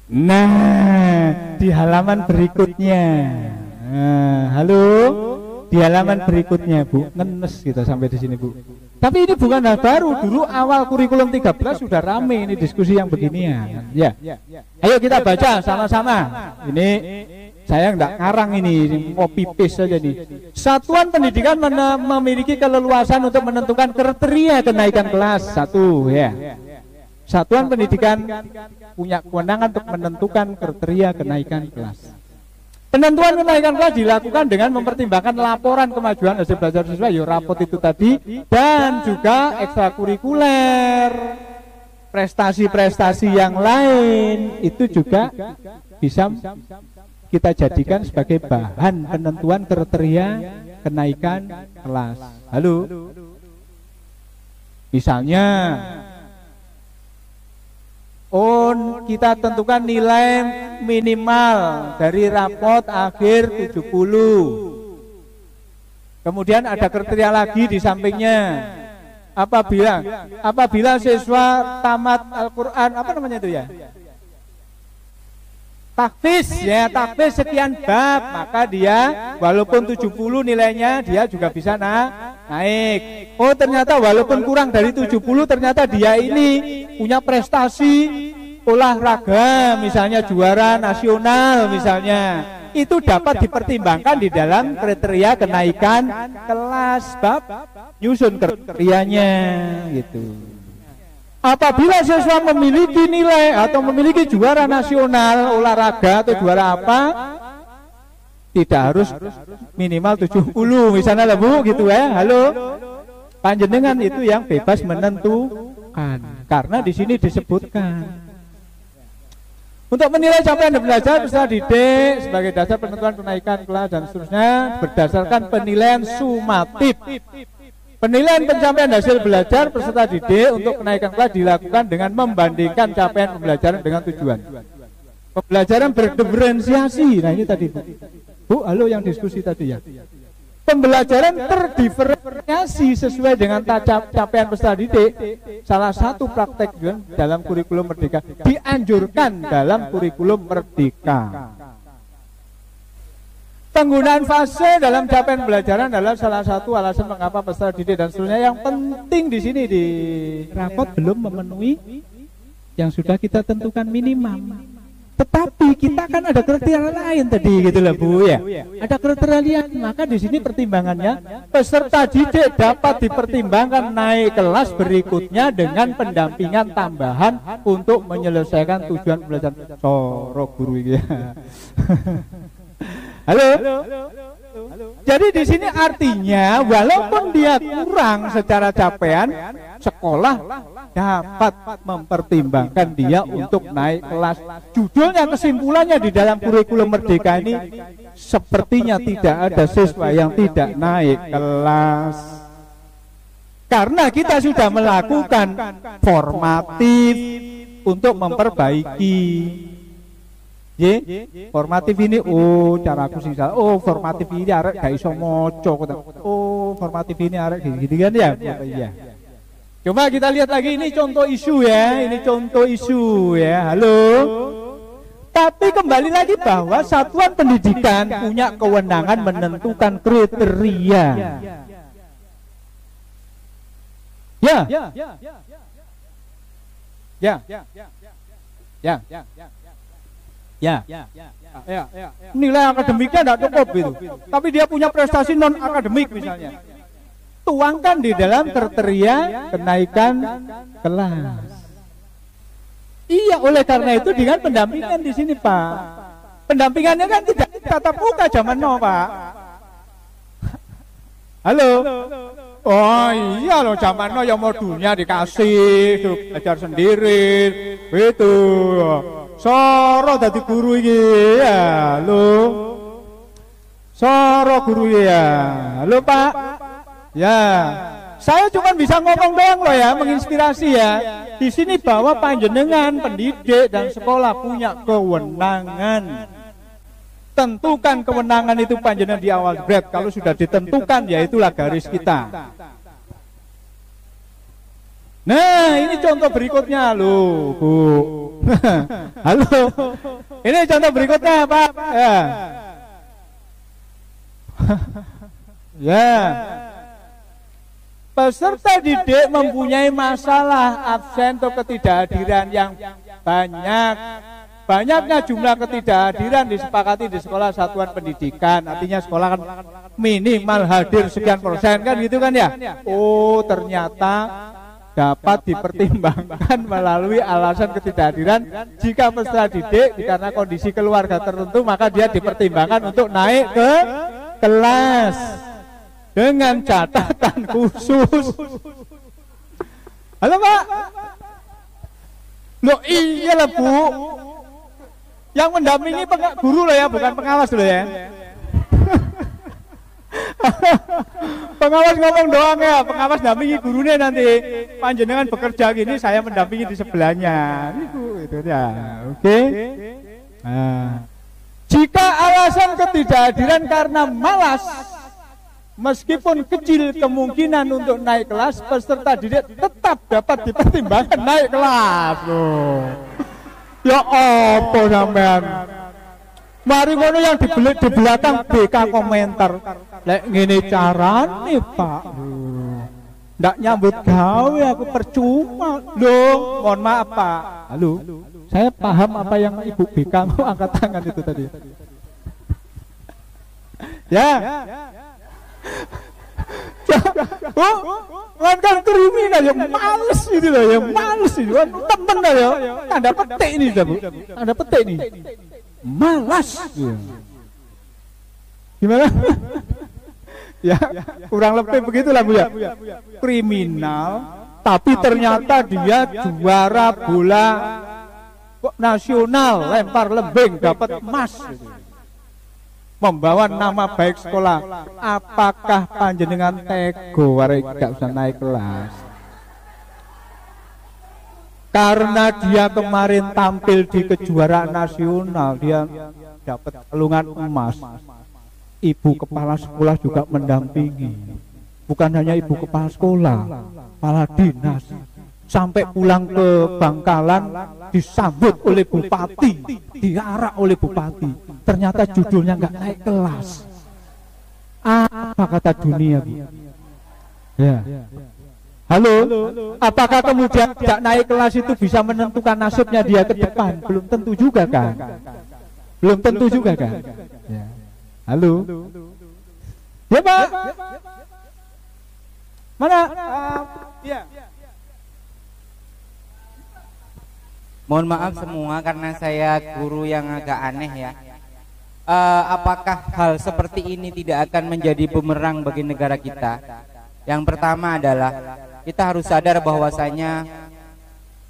Nah, di halaman berikutnya. Nah, halo, di halaman berikutnya, Bu. Ngenes kita sampai di sini, Bu. Tapi ini bukan hal baru. Dulu awal kurikulum 13 sudah rame ini diskusi yang beginian. Ya. Ayo kita baca sama-sama. Ini saya enggak ngarang ini, copy paste saja nih. Satuan pendidikan memiliki keleluasan untuk menentukan kriteria kenaikan kelas. Satu, ya. Satuan pendidikan punya kewenangan untuk menentukan kriteria kenaikan kelas. Penentuan kenaikan kelas dilakukan dengan mempertimbangkan laporan kemajuan hasil belajar siswa, ya rapot itu tadi, dan juga ekstrakurikuler, prestasi-prestasi yang lain itu juga bisa kita jadikan sebagai bahan penentuan kriteria kenaikan kelas. Halo, misalnya kita tentukan nilai minimal dari rapot akhir 70. Kemudian ada kriteria lagi di sampingnya. Apabila siswa tamat Al-Qur'an, apa namanya itu ya? Takfiz sekian bab, maka dia walaupun 70 nilainya dia juga bisa naik. Oh, ternyata walaupun kurang dari 70 ternyata dia ini punya prestasi olahraga, misalnya juara nasional misalnya. Itu dapat dipertimbangkan di dalam kriteria kenaikan kelas, bab nyusun kriterianya gitu. Apabila siswa memiliki nilai atau memiliki juara nasional olahraga atau juara apa, tidak harus minimal 70 misalnya lah, Bu, gitu ya. Halo, panjenengan itu yang bebas menentukan, karena di sini disebutkan untuk menilai capaian dan belajar peserta didik sebagai dasar penentuan kenaikan kelas dan seterusnya berdasarkan penilaian sumatif. Penilaian pencapaian hasil belajar peserta didik untuk kenaikan kelas dilakukan dengan membandingkan capaian pembelajaran dengan tujuan. Pembelajaran berdiferensiasi. Nah, ini tadi, Bu, halo yang diskusi tadi ya. Pembelajaran terdiferensiasi sesuai dengan capaian peserta didik. Salah satu praktek dalam kurikulum Merdeka dianjurkan dalam kurikulum Merdeka. Penggunaan fase dalam capaian pembelajaran adalah salah satu alasan mengapa peserta didik dan seterusnya. Yang penting di sini di rapot belum memenuhi yang sudah kita tentukan minimal. Tetapi kita kan ada kriteria lain tadi gitu loh, Bu ya. Ada kriteria lain, maka di sini pertimbangannya peserta didik dapat dipertimbangkan naik kelas berikutnya dengan pendampingan tambahan untuk menyelesaikan tujuan pembelajaran. Sorok guru ya. Halo. Jadi di sini artinya walaupun dia kurang secara capaian, sekolah dapat mempertimbangkan dia untuk naik kelas. Judulnya, kesimpulannya di dalam kurikulum Merdeka ini sepertinya tidak ada siswa yang tidak naik kelas. Karena kita sudah melakukan formatif untuk memperbaiki. Formatif ini, caraku sing salah. Formatif ini arek gak iso maca. Formatif ini arek gini kan ya. Iya. Coba kita lihat lagi, ini contoh isu ya. Ini contoh isu ya. Halo. Tapi kembali lagi bahwa satuan pendidikan punya kewenangan menentukan kriteria. Ya. Nilai akademiknya tidak cukup gitu. Tapi dia punya prestasi non akademik misalnya. Tuangkan di dalam kriteria kenaikan kelas. Iya, oleh karena itu dengan pendampingan di sini, Pak. Pendampingannya kan tidak tatap muka zaman now, Pak. Halo. Oh iya loh, zaman now yang modulnya dikasih, belajar sendiri, itu. Soro dadi guru iki ya, halo. Soro guru ya, halo Pak. Ya, saya cuma bisa ngomong doang loh ya, menginspirasi ya. Di sini bahwa panjenengan pendidik dan sekolah punya kewenangan. Tentukan kewenangan itu panjenengan di awal berat. Kalau sudah ditentukan, ya itulah garis kita. Nah, ini contoh berikutnya loh, Bu. Halo. Ini contoh berikutnya, Pak. Ya. Ya. Peserta didik mempunyai masalah absen atau ketidakhadiran yang banyak. Banyaknya jumlah ketidakhadiran disepakati di sekolah satuan pendidikan. Artinya sekolah kan minimal hadir sekian persen kan gitu kan ya. Oh ternyata dapat dipertimbangkan melalui alasan ketidakhadiran. Jika peserta didik karena kondisi keluarga tertentu maka dia dipertimbangkan untuk naik ke kelas dengan catatan khusus. Halo Pak. Loh iya lah Bu. Yang mendampingi guru loh ya, bukan pengawas loh ya. Pengawas ngomong doang ya, pengawas dampingi gurunya nanti. Panjenengan bekerja gini, saya mendampingi di sebelahnya. Itu ya. Oke. Nah. Jika alasan ketidakhadiran karena malas, meskipun kecil kemungkinan untuk naik kelas, peserta didik tetap dapat dipertimbangkan naik kelas. Loh. Ya apa sampean? Mari ngono yang di belakang BK komentar. Lek ngene carane, Pak. Ndak nyambut gawe aku percuma. Loh, mohon maaf, Pak. Halo. Saya paham apa yang Ibu BK mau angkat tangan itu tadi. Ya. Oh, kan kriminal ya males itu loh ya males itu temen lah ya tanda petik ini Bu tanda petik ini malas ya. Gimana ya kurang lebih begitulah Bu ya kriminal tapi ternyata dia juara bola nasional lempar lebeng dapat emas membawa nama baik sekolah. Apakah panjenengan tego arek gak usah naik kelas? Karena dia kemarin tampil di kejuaraan nasional, dia dapat kalungan emas. Ibu kepala sekolah juga mendampingi. Bukan hanya ibu kepala sekolah, kepala dinas. Sampai pulang ke Bangkalan disambut oleh bupati, diarak oleh bupati. Ternyata judulnya nggak naik kelas. Apa kata dunia Bu? Ya. Halo, apakah kemudian tidak naik kelas itu bisa menentukan nasibnya dia ke depan? Belum tentu juga kan? Belum tentu juga kan? Ya. Halo, ya Pak? Mana? Ya. Mohon maaf semua karena saya guru yang agak aneh ya. Apakah hal seperti ini tidak akan menjadi bumerang bagi negara kita? Yang pertama adalah kita harus sadar bahwasanya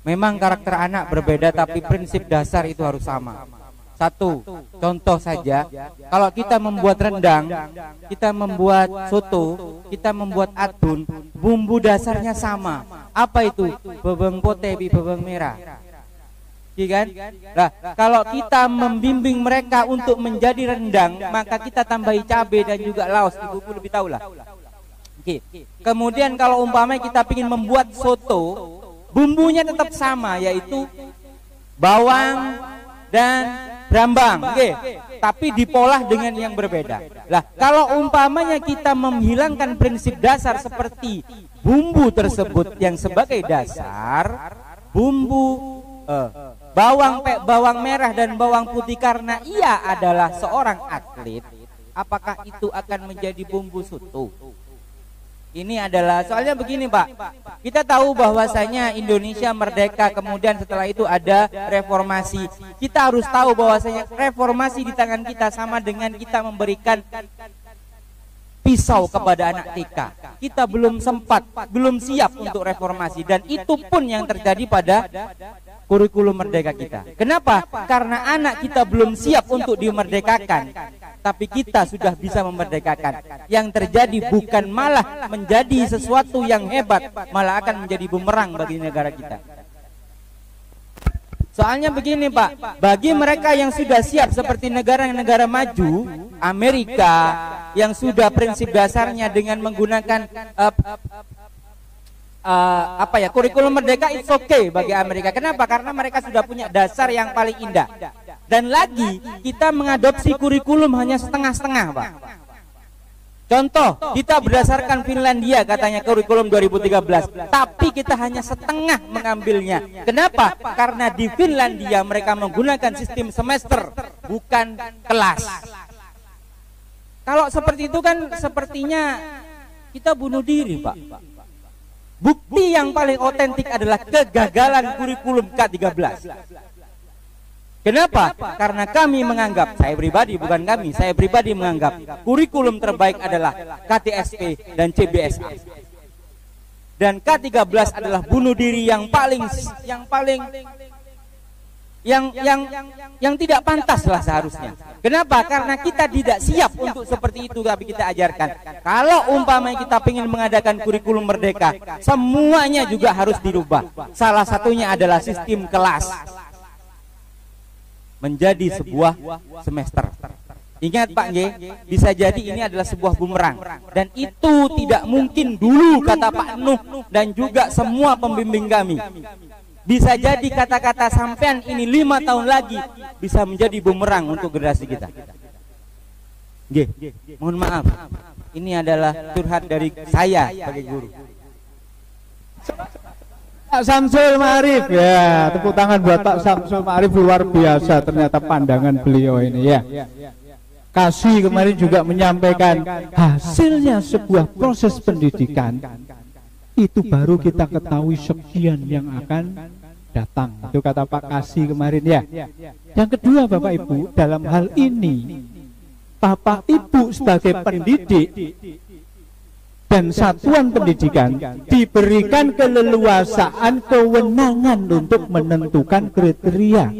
memang karakter anak berbeda tapi prinsip dasar itu harus sama. Satu, contoh saja, kalau kita membuat rendang, kita membuat soto, kita membuat adun, bumbu dasarnya sama. Apa itu? Bawang putih, bawang merah. Kan? Nah, kalau kita membimbing mereka untuk menjadi rendang, maka kita tambahi cabai dan juga laos. Ibu lebih tahu lah. Oke. Kemudian kalau umpamanya kita ingin membuat soto, bumbunya tetap sama, yaitu bawang dan brambang. Oke. Tapi dipolah dengan yang berbeda. Lah, kalau umpamanya kita menghilangkan prinsip dasar seperti bumbu tersebut yang sebagai dasar, bumbu bawang merah dan bawang putih karena ia adalah seorang atlet, apakah itu akan menjadi bumbu soto? Ini adalah soalnya begini Pak, kita tahu bahwasanya Indonesia merdeka, kemudian setelah itu ada reformasi. Kita harus tahu bahwasanya reformasi di tangan kita sama dengan kita memberikan pisau kepada anak TK. Kita belum siap untuk reformasi, dan itu pun yang terjadi pada kurikulum merdeka kita. Kenapa? Karena anak kita belum siap untuk dimerdekakan, tapi kita sudah bisa memerdekakan. Yang terjadi bukan malah menjadi sesuatu yang hebat, malah akan menjadi bumerang bagi negara kita. Soalnya begini Pak, bagi mereka yang sudah siap seperti negara-negara maju, Amerika yang sudah prinsip dasarnya dengan menggunakan kurikulum merdeka it's okay bagi Amerika. Kenapa? Karena mereka sudah punya dasar yang paling indah. Dan lagi kita mengadopsi kurikulum hanya setengah-setengah, Pak. Contoh, kita berdasarkan Finlandia katanya kurikulum 2013, tapi kita hanya setengah mengambilnya. Kenapa? Karena di Finlandia mereka menggunakan sistem semester, bukan kelas. Kalau seperti itu kan sepertinya kita bunuh diri, Pak. Bukti yang paling otentik adalah kegagalan kurikulum K13. Kenapa? Karena kami menganggap, saya pribadi menganggap kurikulum terbaik adalah KTSP dan CBSA. Dan K13 adalah bunuh diri yang tidak pantas lah seharusnya. Kenapa? Karena kita tidak siap untuk seperti itu, tapi kita ajarkan. Kalau umpamanya kita ingin mengadakan kurikulum merdeka, semuanya juga harus dirubah. Salah satunya adalah sistem kelas menjadi sebuah semester. Ingat Pak G, bisa jadi ini adalah sebuah bumerang. Dan itu tidak mungkin dulu, kata Pak Nuh dan juga semua pembimbing kami. Bisa jadi kata-kata sampean ini 5 tahun lagi bisa menjadi bumerang untuk generasi kita. G, mohon maaf, ini adalah curhat dari saya sebagai guru. Pak Samsul Ma'arif, ya, tepuk tangan buat Pak Samsul Ma'arif, luar biasa ternyata pandangan beliau ini ya. Kasih kemarin juga menyampaikan hasilnya sebuah proses pendidikan itu baru kita ketahui sekian yang akan datang. Itu kata Pak Kasih kemarin ya. Yang kedua Bapak Ibu, dalam hal ini Bapak Ibu sebagai pendidik dan satuan pendidikan diberikan keleluasaan, kewenangan untuk menentukan kriteria.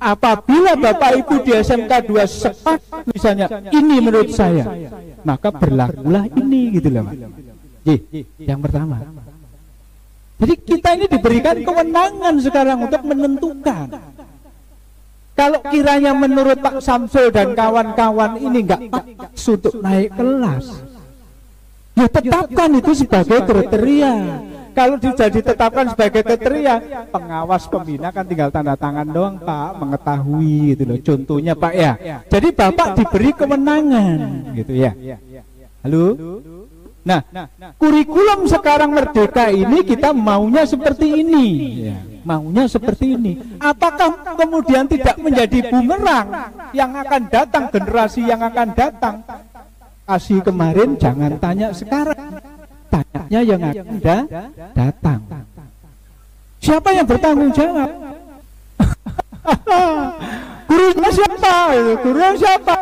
Apabila Bapak Ibu di SMK 2 sepakat misalnya ini menurut saya, maka berlakulah ini gitu loh Pak. Yang pertama. Jadi kita ini diberikan kewenangan sekarang untuk menentukan. Kalau kiranya menurut Pak Samsul dan kawan-kawan ini enggak pantas untuk naik kelas, ya tetapkan itu sebagai kriteria. Kalau sudah ditetapkan sebagai kriteria, pengawas pembina kan tinggal tanda tangan doang Pak, mengetahui gitu loh. Contohnya Pak ya. Jadi Bapak diberi kewenangan gitu ya. Halo? Nah, kurikulum sekarang merdeka ini kita maunya seperti ini ya. Maunya seperti ini. Apakah kemudian tidak menjadi bumerang yang akan datang, generasi yang akan datang? Kasih kemarin jangan tanya sekarang, tanyanya yang akan datang. Siapa yang bertanggung jawab? Gurunya siapa? Gurunya siapa?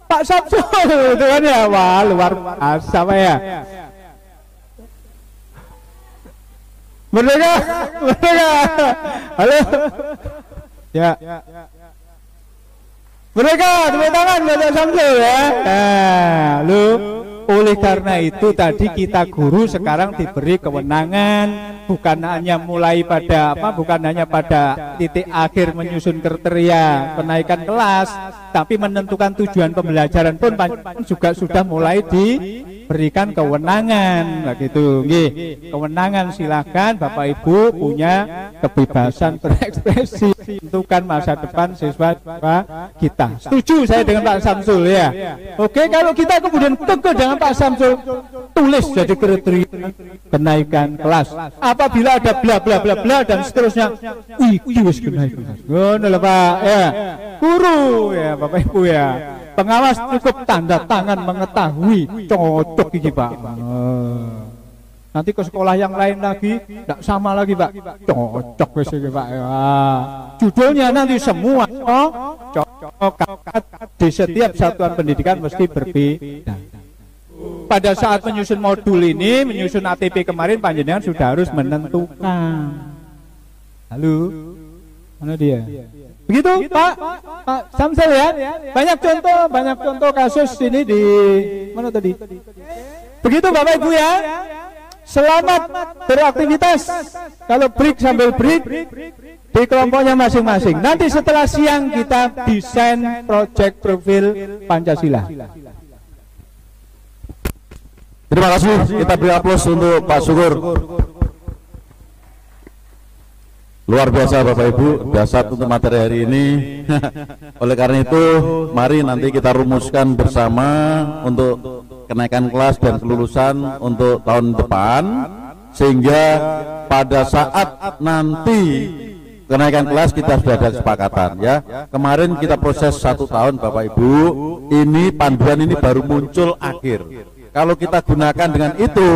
Pak Samsul itu kan ya. Wah, luar biasa Pak ya. Merdeka, merdeka. Halo. Ya. Merdeka, tepuk tangan buat Pak Samsul ya. Lalu oleh karena itu tadi kita guru sekarang diberi kewenangan, bukan hanya mulai pada bukan hanya pada titik akhir menyusun kriteria kenaikan kelas, tapi menentukan tujuan pembelajaran pun juga sudah mulai diberikan kewenangan begitu. Kewenangan silakan Bapak Ibu punya kebebasan berekspresi, tentukan masa depan siswa-siswa kita. Setuju saya dengan Pak Samsul ya. Oke, kalau kita kemudian kekeh dengan Pak Samsul, tulis jadi kriteria kenaikan kelas. Apabila ada bla bla bla bla dan seterusnya, iki wis kenaikan kelas. Ngono lho Pak ya. Guru ya Bapak Ibu ya. Pengawas cukup tanda tangan mengetahui cocok iki Pak. Nanti ke sekolah yang lain lagi tidak sama lagi Pak. Cocok wis iki Pak. Judulnya nanti semua cocok di setiap satuan pendidikan mesti berbeda. Pada saat menyusun modul ini, menyusun ATP kemarin panjenengan sudah harus menentukan. Halo, mana dia? Begitu Pak Samsul ya. Banyak contoh kasus ini di mana tadi? Begitu Bapak Ibu ya. Selamat beraktivitas. Kalau break sambil break di kelompoknya masing-masing. Nanti setelah siang kita desain project profil Pancasila. Terima kasih, kita beri aplaus untuk Pak Syukur. Luar biasa Bapak Ibu, dasar untuk materi hari ini. Oleh karena itu, mari nanti kita rumuskan bersama untuk kenaikan kelas dan kelulusan untuk tahun depan, sehingga pada saat nanti kenaikan kelas kita sudah ada kesepakatan ya. Kemarin kita proses 1 tahun Bapak Ibu, ini panduan ini baru muncul akhir. Kalau kita gunakan dengan itu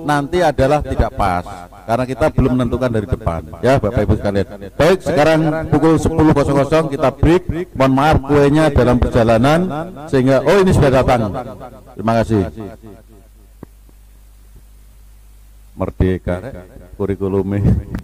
nanti adalah tidak pas, karena kita belum menentukan dari depan ya Bapak Ibu sekalian. Baik, sekarang pukul 10.00 kita break. Mohon maaf kuenya dalam perjalanan sehingga ini sudah datang. Terima kasih. Merdeka kurikulumnya.